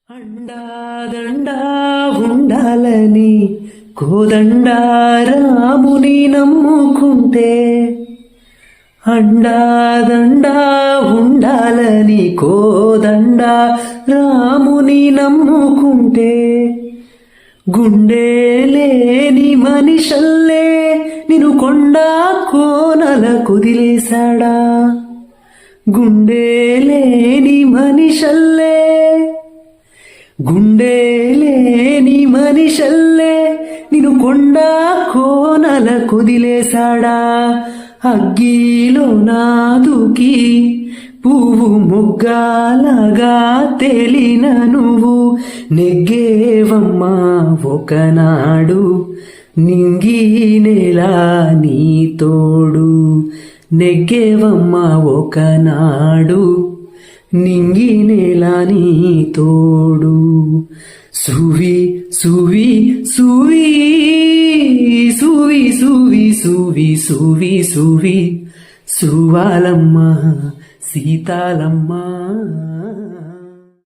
అండాదండా ఉండాలని కోదండా రాముని నమ్ముకుంటే, అండాదండా ఉండాలని కోదండా రాముని నమ్ముకుంటే, గుండె లేని మనిషల్లే నిన్ను కొండా కోనల కుదిలేశాడా. గుండె లేని మనిషల్లే, గుండె లేని మనిషల్లే నిన్ను కొండా కోనల కుదిలేశాడా. అగ్గిలో నాదుకి పువ్వు మొగ్గలాగా తేలిన నువ్వు నెగ్గేవమ్మా ఒకనాడు. నింగి నేల నీ తోడు నెగ్గేవమ్మా ఒకనాడు. నింగి నేల నీ తోడు. సువి సువి సువి సువి సువి సువి సువి సువి సువాలమ్మ సీతాలమ్మ.